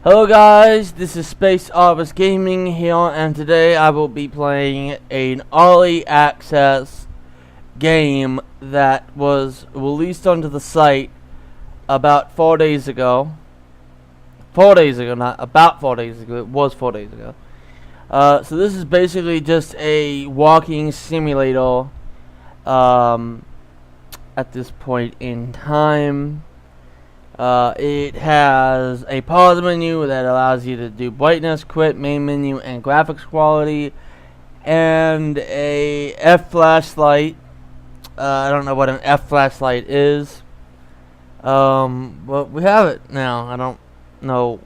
Hello guys, this is Space Office Gaming here, and today I will be playing an early access game that was released onto the site about 4 days ago. 4 days ago, not about 4 days ago, it was 4 days ago. So this is basically just a walking simulator at this point in time. It has a pause menu that allows you to do brightness, quit, main menu, and graphics quality, and a F flashlight. I don't know what an F flashlight is, but we have it now. I don't know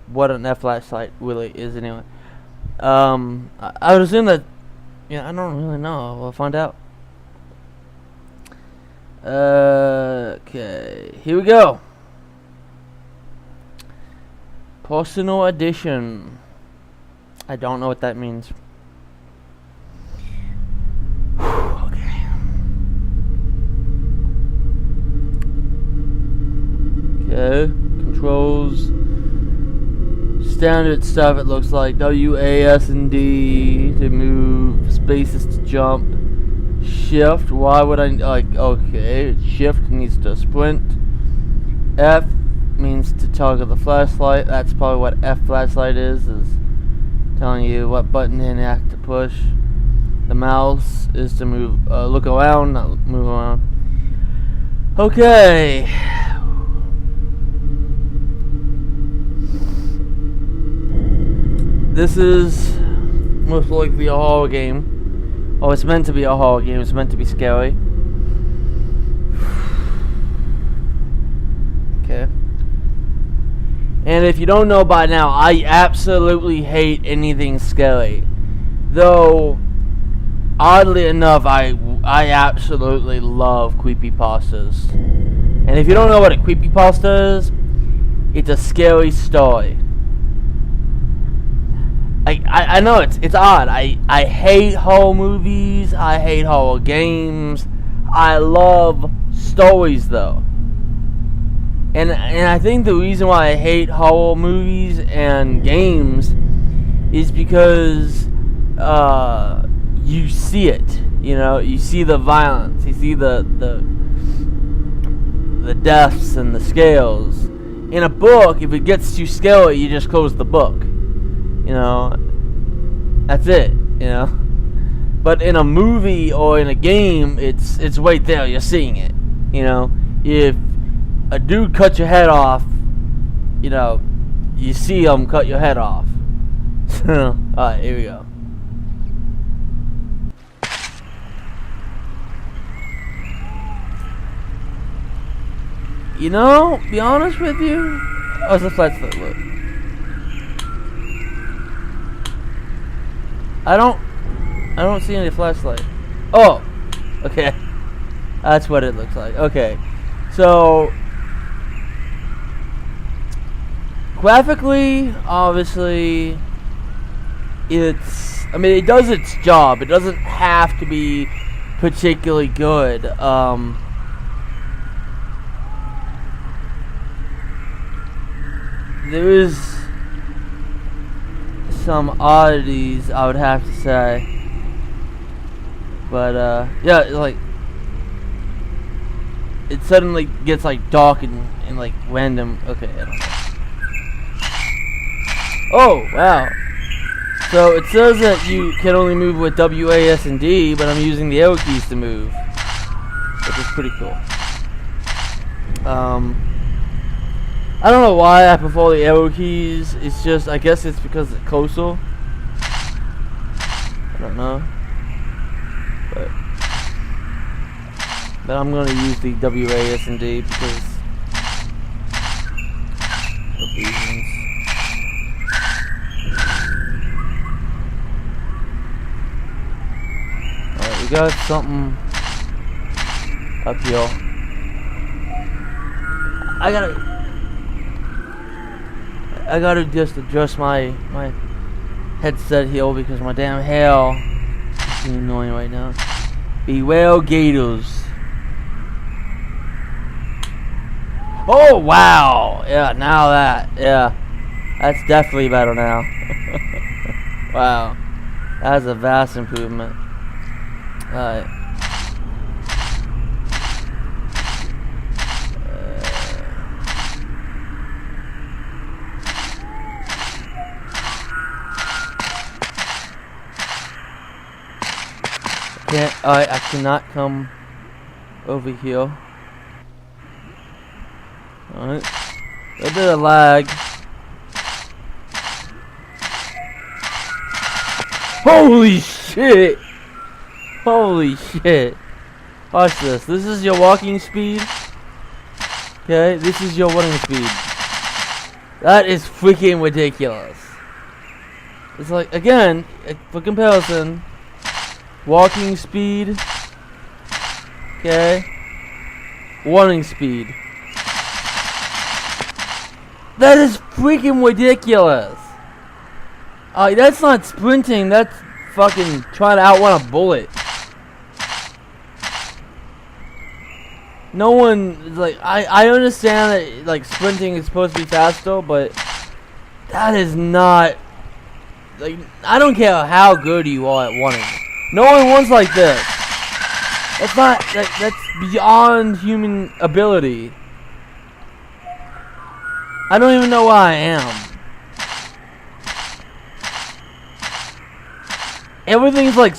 what an F flashlight really is anyway. I would assume that, I don't really know. We'll find out. Okay, here we go. Personal edition. I don't know what that means. Okay. Okay. Controls. Standard stuff. It looks like W, A, S, and D to move. Spaces to jump. Shift. Why would I like? Okay. Shift needs to sprint. F means to toggle the flashlight. That's probably what F flashlight is telling you what button and act to push. The mouse is to move, look around, not move around. Okay. This is most likely a horror game. Oh, it's meant to be a horror game. It's meant to be scary. Okay. And if you don't know by now, I absolutely hate anything scary. Though, oddly enough, I absolutely love creepypastas. And if you don't know what a creepypasta is, it's a scary story. I know it's odd. I hate horror movies. I hate horror games. I love stories though. And I think the reason why I hate horror movies and games is because you see it, you see the violence, you see the deaths and the scales. In a book, if it gets too scary, you just close the book. That's it. But in a movie or in a game, it's right there. You're seeing it. If a dude cut your head off, you see him cut your head off. Alright, here we go. Be honest with you, how's the flashlight look? I don't see any flashlight. Oh, okay. That's what it looks like. Okay, so graphically, obviously, it does its job. It doesn't have to be particularly good. There is some oddities, I would have to say. But, yeah, it suddenly gets, dark and random. Okay, I don't know. Oh, wow. So it says that you can only move with W, A, S, and D, but I'm using the arrow keys to move, which is pretty cool. I don't know why I prefer the arrow keys. It's just, I guess it's because it's closer. I don't know. But I'm going to use the W, A, S, and D because of reasons. Alright, we got something up here. I gotta just adjust my headset here because my damn hair is annoying right now. Beware gators. Oh, wow. Yeah, now that. Yeah. That's definitely better now. Wow. That's a vast improvement. Alright. I cannot come over here. Alright. A bit of lag. Holy shit! Holy shit. Watch this. This is your walking speed. Okay, this is your running speed. That is freaking ridiculous. It's like, again, for comparison, walking speed, okay, running speed. That is freaking ridiculous. That's not sprinting, that's fucking trying to outrun a bullet. No one is like, I understand that like sprinting is supposed to be faster, but that is not, like, I don't care how good you are at running. No one runs like this. That's not, that's beyond human ability. I don't even know where I am. Everything's like...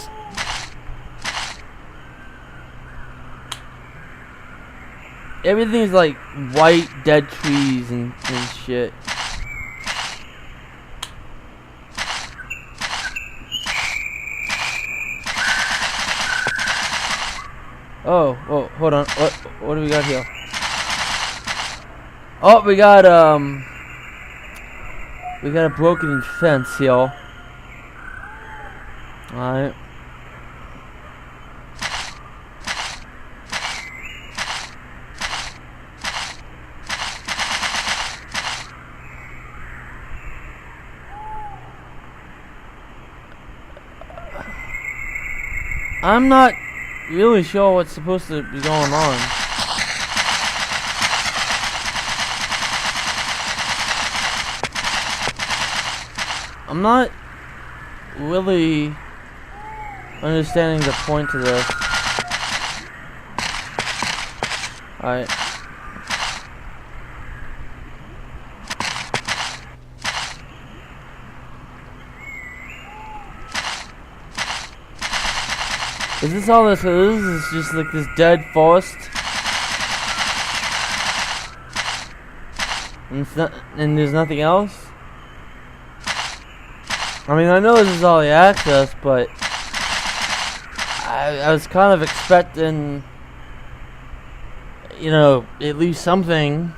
Everything's like white, dead trees and shit. Oh, hold on. What do we got here? Oh, we got a broken fence here. Alright. I'm not really sure what's supposed to be going on. I'm not really understanding the point to this. Alright. Is this all this is? It's just like this dead forest? And it's not, and there's nothing else? I mean, I know this is all the access, but I was kind of expecting, you know, at least something,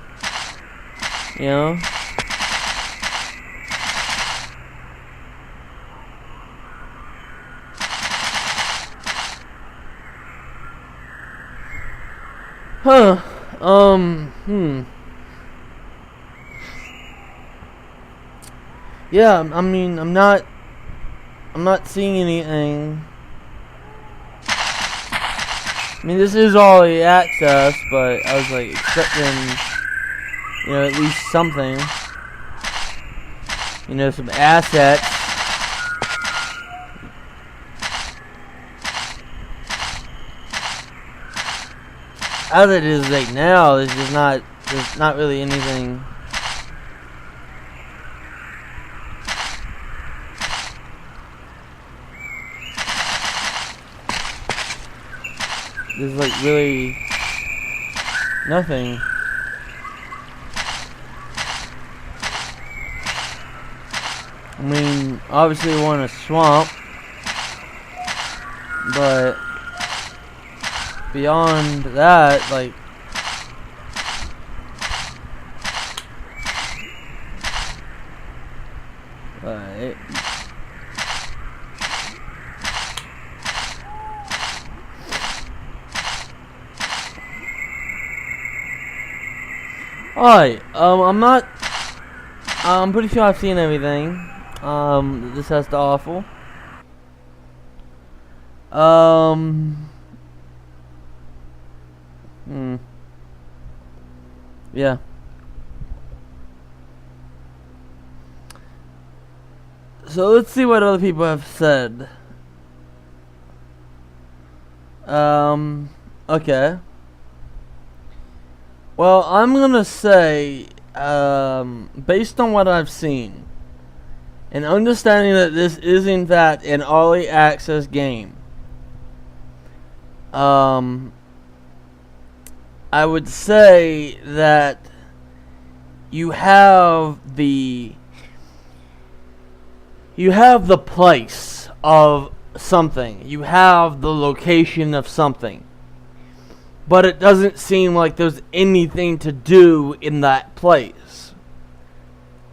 you know? Huh. Yeah, I mean, I'm not seeing anything. I mean, this is all the access, but I was like expecting, you know, at least something. You know, some assets. As it is right now, there's not really anything. There's like really nothing. I mean, obviously we want a swamp, but beyond that, like, alright. Alright, I'm pretty sure I've seen everything, this has to offer. Yeah. So let's see what other people have said. Okay. Well, I'm gonna say, based on what I've seen, and understanding that this is in fact an early access game, I would say that you have the place of something. You have the location of something. But it doesn't seem like there's anything to do in that place,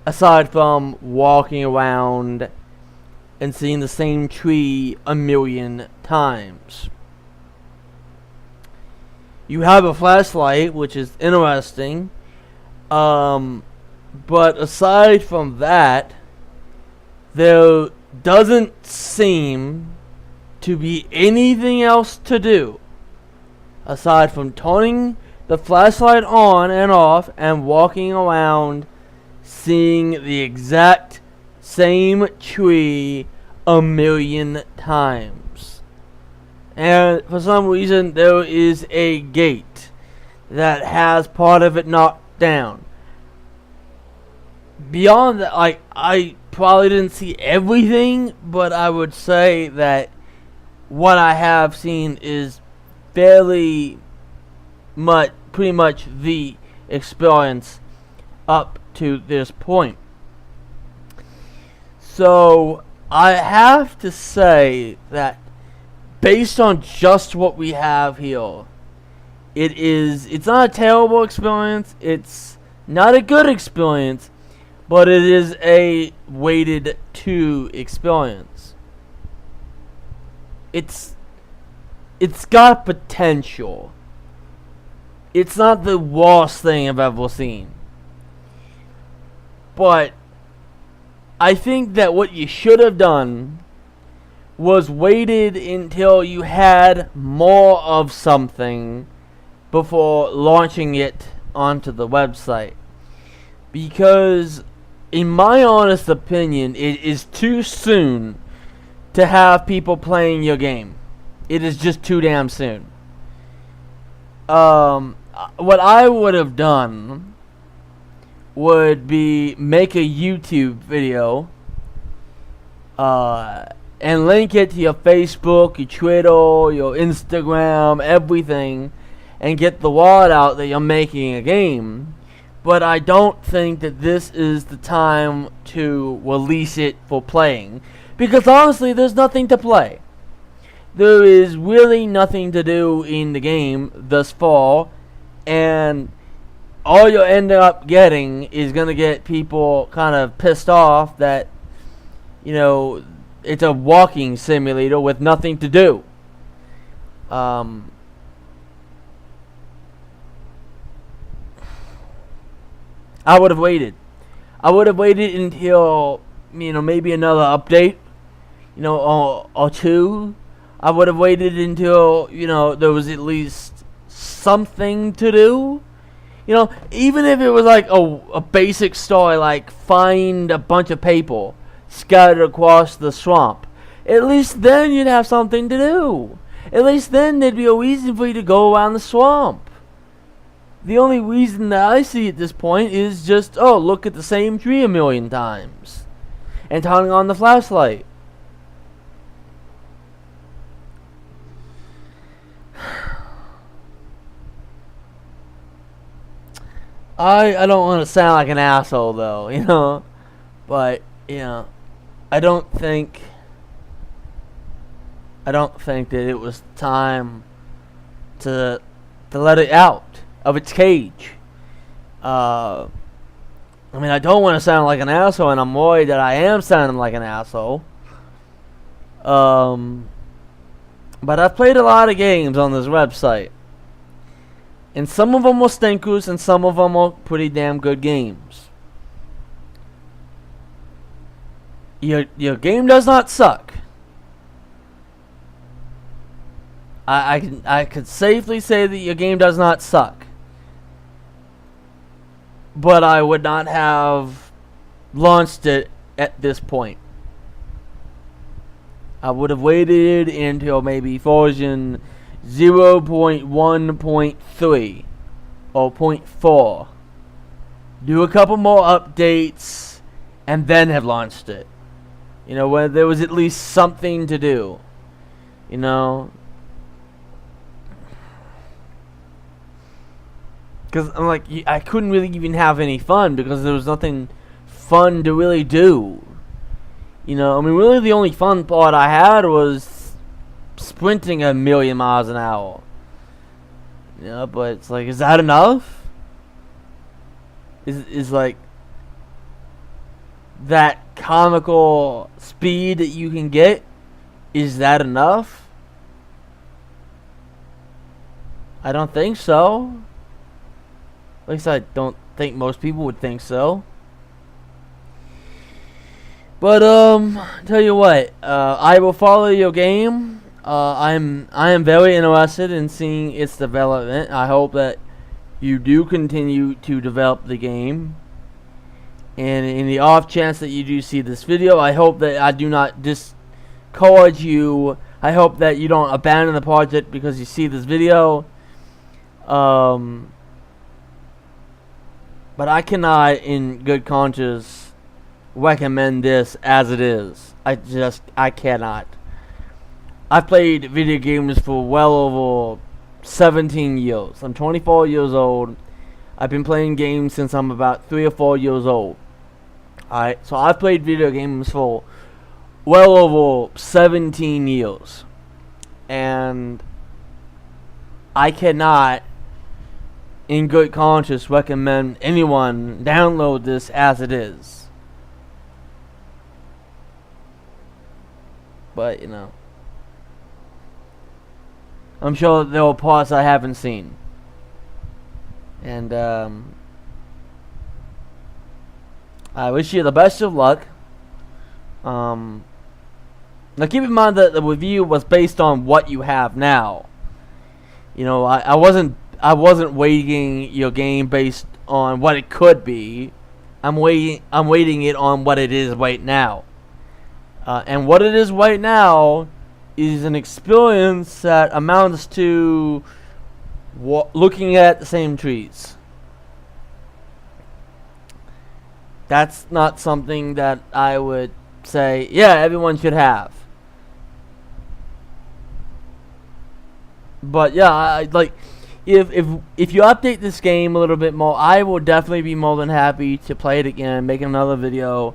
aside from walking around and seeing the same tree a million times. You have a flashlight, which is interesting. But aside from that, there doesn't seem to be anything else to do aside from turning the flashlight on and off and walking around seeing the exact same tree a million times. And for some reason there is a gate that has part of it knocked down. Beyond that, like, I probably didn't see everything, but I would say that what I have seen is pretty much the experience up to this point. So I have to say that based on just what we have here, it's not a terrible experience, it's not a good experience, but it is a weighted 2 experience. It's got potential. It's not the worst thing I've ever seen. But I think that what you should have done was waited until you had more of something before launching it onto the website. Because, in my honest opinion, it is too soon to have people playing your game. It is just too damn soon. What I would have done would be make a YouTube video and link it to your Facebook, your Twitter, your Instagram, everything, and get the word out that you're making a game. But I don't think that this is the time to release it for playing, because honestly, there's nothing to play. There is really nothing to do in the game thus far, and all you'll end up getting is going to get people kind of pissed off that, you know, it's a walking simulator with nothing to do. I would have waited. I would have waited until, you know, maybe another update, you know, or two. I would have waited until, you know, there was at least something to do. You know, even if it was like a basic story, like find a bunch of people scattered across the swamp. At least then you'd have something to do. At least then there'd be a reason for you to go around the swamp. The only reason that I see at this point is just, oh, look at the same tree a million times. And turning on the flashlight. I don't want to sound like an asshole, though, you know. But, you know, I don't think that it was time to let it out of its cage. I mean, I don't want to sound like an asshole, and I'm worried that I am sounding like an asshole. But I've played a lot of games on this website, and some of them were stinkers, and some of them were pretty damn good games. Your game does not suck. I could safely say that your game does not suck. But I would not have launched it at this point. I would have waited until maybe version 0.1.3 or point 4. Do a couple more updates and then have launched it. You know, where there was at least something to do. You know? Because I'm like, I couldn't really even have any fun because there was nothing fun to really do. You know, I mean, really the only fun part I had was sprinting 1,000,000 miles an hour. You know, but it's like, is that enough? Is like that comical speed that you can get, is that enough? I don't think so. At least I don't think most people would think so. But tell you what, I will follow your game. I am very interested in seeing its development. I hope that you do continue to develop the game. And in the off chance that you do see this video, I hope that I do not discourage you. I hope that you don't abandon the project because you see this video. But I cannot, in good conscience, recommend this as it is. I cannot. I've played video games for well over 17 years. I'm 24 years old. I've been playing games since I'm about 3 or 4 years old. Alright, so I've played video games for well over 17 years. And I cannot, in good conscience, recommend anyone download this as it is. But, you know, I'm sure there are parts I haven't seen. And, I wish you the best of luck. Now keep in mind that the review was based on what you have now. You know, I wasn't weighting your game based on what it could be. I'm weighting it on what it is right now. And what it is right now is an experience that amounts to looking at the same trees. That's not something that I would say, yeah, everyone should have. But yeah, I like if you update this game a little bit more, I will definitely be more than happy to play it again, make another video,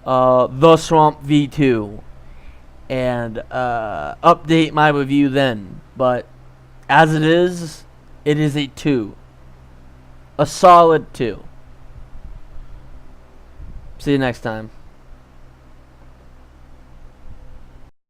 The Swamp V2, and update my review then. But as it is a 2, a solid 2. See you next time.